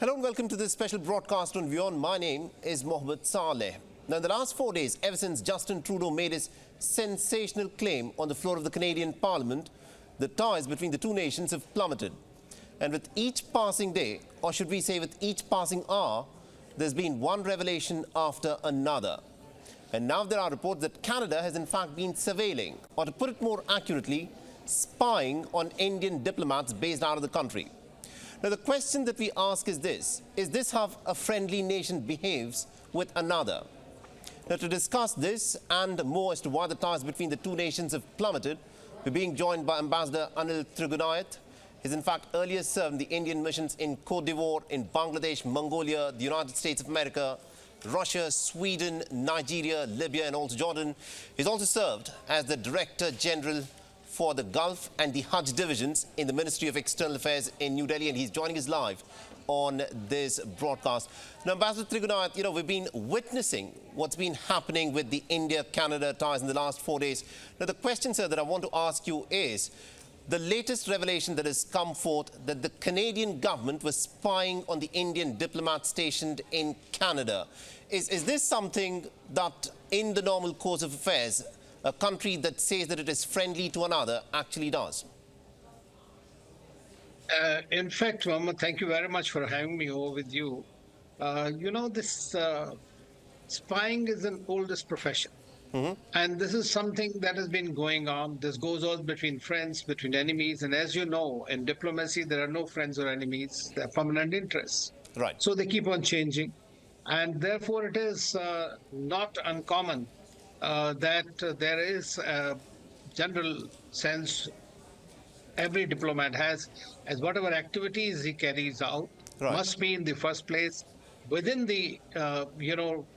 Hello and welcome to this special broadcast on WION. My name is Mohammed Saleh. Now, in the last 4 days, ever since Justin Trudeau made his sensational claim on the floor of the Canadian Parliament, the ties between the two nations have plummeted. And with each passing day, or should we say with each passing hour, there's been one revelation after another. And now there are reports that Canada has in fact been surveilling, or to put it more accurately, spying on Indian diplomats based out of the country. Now, the question that we ask is this how a friendly nation behaves with another? Now, to discuss this and more as to why the ties between the two nations have plummeted, we're being joined by Ambassador Anil Trigunayat. He's in fact earlier served the Indian missions in Cote d'Ivoire, in Bangladesh, Mongolia, the United States of America, Russia, Sweden, Nigeria, Libya and also Jordan. He's also served as the Director General for the Gulf and the Hajj divisions in the Ministry of External Affairs in New Delhi, and he's joining us live on this broadcast. Now, Ambassador Trigunayat, we've been witnessing what's been happening with the India-Canada ties in the last 4 days. Now, the question, sir, that I want to ask you is, the latest revelation that has come forth that the Canadian government was spying on the Indian diplomat stationed in Canada. Is this something that, in the normal course of affairs, a country that says that it is friendly to another actually does? In fact, Mohammed, thank you very much for having me over with you. This spying is an oldest profession. And this is something that has been going on. This goes on between friends, between enemies. And as you know, in diplomacy, there are no friends or enemies. They're permanent interests. Right. So they keep on changing. And therefore, it is not uncommon that there is a general sense every diplomat has as whatever activities he carries out must be in the first place within the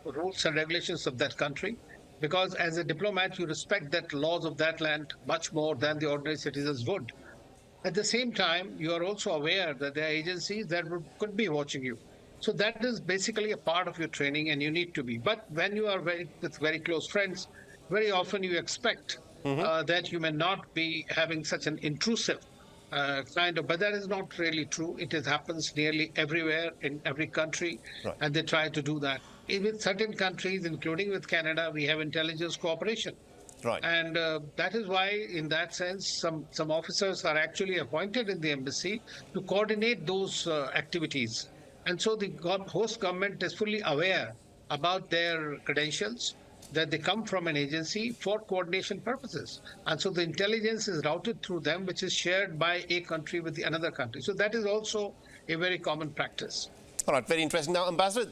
rules and regulations of that country, because as a diplomat you respect that laws of that land much more than the ordinary citizens would. At the same time, you are also aware that there are agencies that could be watching you. So that is basically a part of your training, and you need to be. But when you are with very close friends, very often you expect that you may not be having such an intrusive but that is not really true. It happens nearly everywhere in every country, and they try to do that. With certain countries, including with Canada, we have intelligence cooperation. Right. And that is why, in that sense, some officers are actually appointed in the embassy to coordinate those activities. And so the host government is fully aware about their credentials, that they come from an agency for coordination purposes. And so the intelligence is routed through them, which is shared by a country with another country. So that is also a very common practice. All right, very interesting. Now, Ambassador,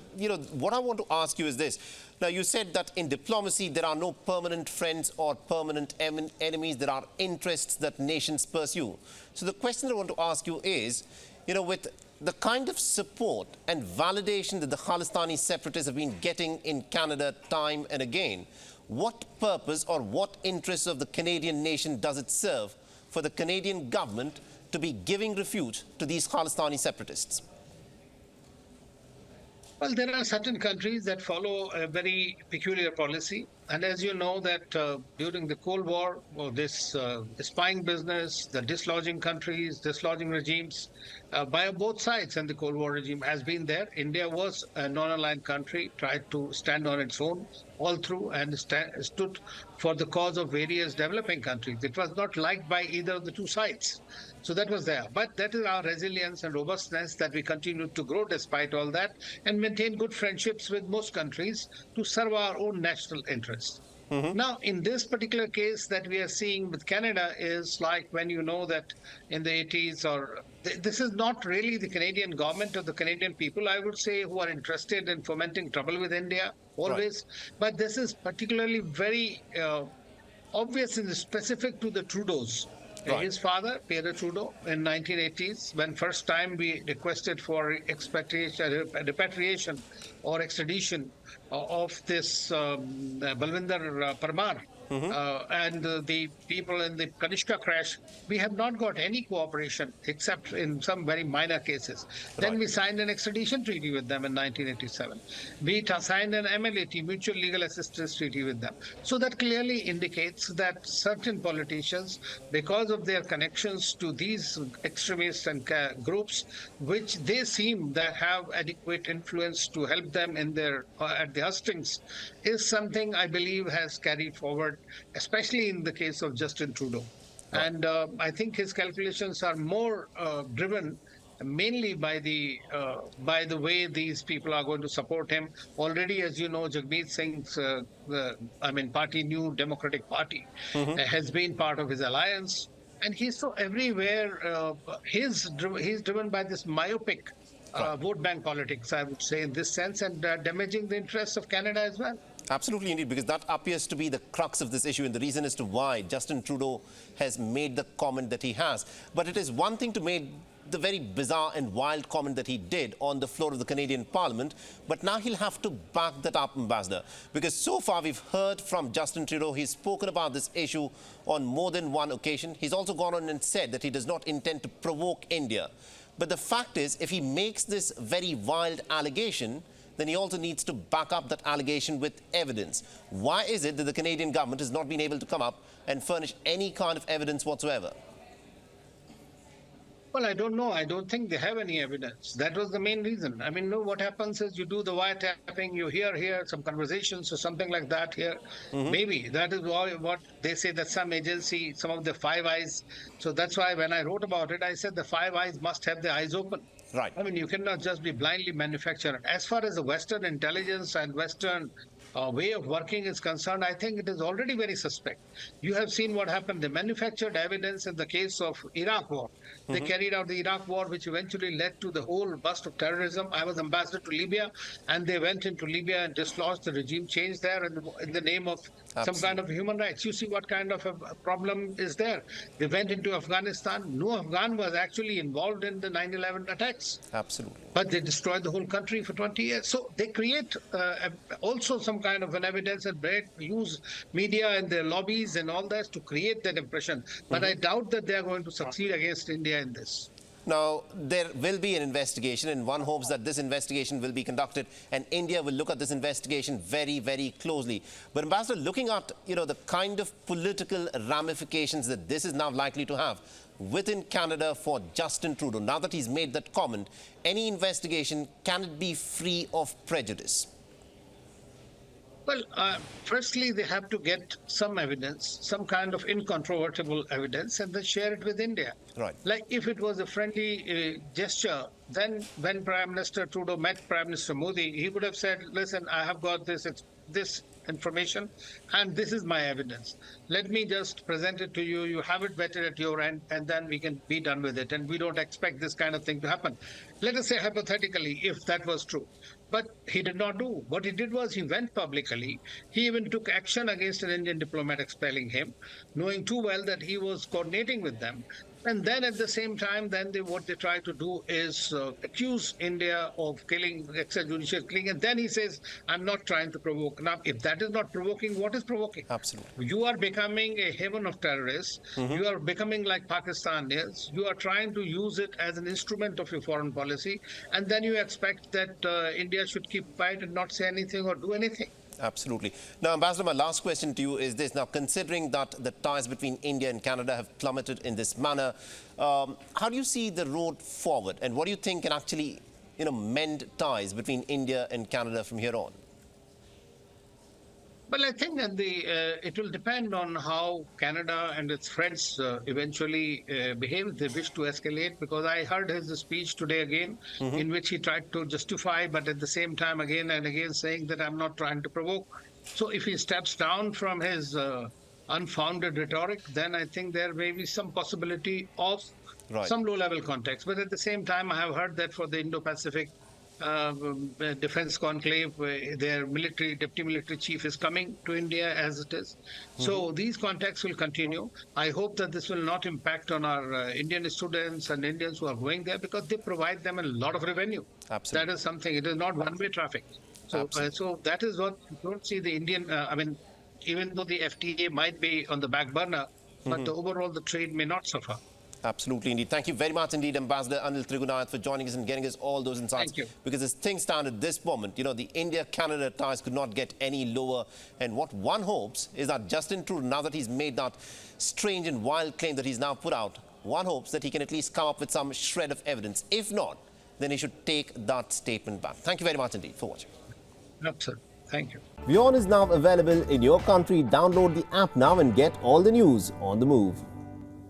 what I want to ask you is this. Now, you said that in diplomacy, there are no permanent friends or permanent enemies. There are interests that nations pursue. So the question I want to ask you is, with the kind of support and validation that the Khalistani separatists have been getting in Canada time and again, what purpose or what interests of the Canadian nation does it serve for the Canadian government to be giving refuge to these Khalistani separatists? Well, there are certain countries that follow a very peculiar policy. And as you know that during the Cold War, this spying business, the dislodging countries, dislodging regimes by both sides, and the Cold War regime has been there. India was a non-aligned country, tried to stand on its own all through, and stood for the cause of various developing countries. It was not liked by either of the two sides. So that was there. But that is our resilience and robustness, that we continue to grow despite all that and maintain good friendships with most countries to serve our own national interests. Now, in this particular case that we are seeing with Canada is like when you know that in the 80s, this is not really the Canadian government or the Canadian people, I would say, who are interested in fomenting trouble with India, always. Right. But this is particularly very obvious and specific to the Trudeaus. Right. His father, Pierre Trudeau, in 1980s, when first time we requested for repatriation or extradition of this Balwinder Parmar, and the people in the Kanishka crash, we have not got any cooperation except in some very minor cases. Then Right. we signed an extradition treaty with them in 1987. We signed an MLAT, Mutual Legal Assistance Treaty with them. So that clearly indicates that certain politicians, because of their connections to these extremists and groups, which they seem that have adequate influence to help them in their at the hustings, is something I believe has carried forward, especially in the case of Justin Trudeau. And I think his calculations are more driven mainly by the way these people are going to support him. Already, as you know, Jagmeet Singh's party, New Democratic Party, has been part of his alliance, and he's so everywhere. He's driven by this myopic vote bank politics, I would say, in this sense, and damaging the interests of Canada as well. Absolutely, indeed, because that appears to be the crux of this issue and the reason as to why Justin Trudeau has made the comment that he has. But it is one thing to make the very bizarre and wild comment that he did on the floor of the Canadian Parliament, but now he'll have to back that up, Ambassador, because so far we've heard from Justin Trudeau. He's spoken about this issue on more than one occasion. He's also gone on and said that he does not intend to provoke India. But the fact is, if he makes this very wild allegation, then he also needs to back up that allegation with evidence. Why is it that the Canadian government has not been able to come up and furnish any kind of evidence whatsoever? Well, I don't know. I don't think they have any evidence. That was the main reason. I mean, no, what happens is you do the wiretapping, you hear here some conversations or something like that here. Maybe that is what they say, that some agency, some of the Five Eyes. So that's why when I wrote about it, I said the Five Eyes must have their eyes open. Right. I mean, you cannot just be blindly manufactured. As far as the Western intelligence and Western way of working is concerned, I think it is already very suspect. You have seen what happened. They manufactured evidence in the case of Iraq war. They carried out the Iraq war, which eventually led to the whole bust of terrorism. I was ambassador to Libya, and they went into Libya and dislodged the regime change there in the name of some kind of human rights. You see what kind of a problem is there. They went into Afghanistan. No Afghan was actually involved in the 9/11 attacks. Absolutely. But they destroyed the whole country for 20 years. So they create also some kind of an evidence and use media and their lobbies and all that to create that impression. But I doubt that they are going to succeed against India in this. Now, there will be an investigation, and one hopes that this investigation will be conducted, and India will look at this investigation very, very closely. But, Ambassador, looking at, the kind of political ramifications that this is now likely to have within Canada for Justin Trudeau, now that he's made that comment, any investigation, can it be free of prejudice? Well, firstly, they have to get some evidence, some kind of incontrovertible evidence, and then share it with India. Right. Like if it was a friendly gesture, then when Prime Minister Trudeau met Prime Minister Modi, he would have said, listen, I have got this information, and this is my evidence. Let me just present it to you. You have it vetted at your end, and then we can be done with it. And we don't expect this kind of thing to happen. Let us say hypothetically, if that was true. But he did not do. What he did was he went publicly. He even took action against an Indian diplomat expelling him, knowing too well that he was coordinating with them. And then at the same time, what they try to do is accuse India of killing, extrajudicial killing. And then he says, I'm not trying to provoke. Now, if that is not provoking, what is provoking? Absolutely. You are becoming a haven of terrorists. You are becoming like Pakistan is. You are trying to use it as an instrument of your foreign policy. And then you expect that India should keep quiet and not say anything or do anything. Absolutely. Now, Ambassador, my last question to you is this. Now, considering that the ties between India and Canada have plummeted in this manner, how do you see the road forward? And what do you think can actually, mend ties between India and Canada from here on? Well, I think that it will depend on how Canada and its friends eventually behave. If they wish to escalate, because I heard his speech today again, in which he tried to justify, but at the same time again and again saying that I'm not trying to provoke. So if he steps down from his unfounded rhetoric, then I think there may be some possibility of some low-level contacts. But at the same time, I have heard that for the Indo-Pacific defense conclave, their deputy military chief is coming to India as it is. So these contacts will continue. I hope that this will not impact on our Indian students and Indians who are going there, because they provide them a lot of revenue. Absolutely. That is something. It is not one-way traffic. So, so that is what you don't see the Indian, even though the FTA might be on the back burner, but the overall the trade may not suffer. Absolutely, indeed. Thank you very much indeed, Ambassador Anil Trigunath, for joining us and getting us all those insights. Thank you. Because as things stand at this moment, you know, the India-Canada ties could not get any lower. And what one hopes is that Justin Trudeau, now that he's made that strange and wild claim that he's now put out, one hopes that he can at least come up with some shred of evidence. If not, then he should take that statement back. Thank you very much indeed for watching. No, sir. Thank you. WION is now available in your country. Download the app now and get all the news on the move.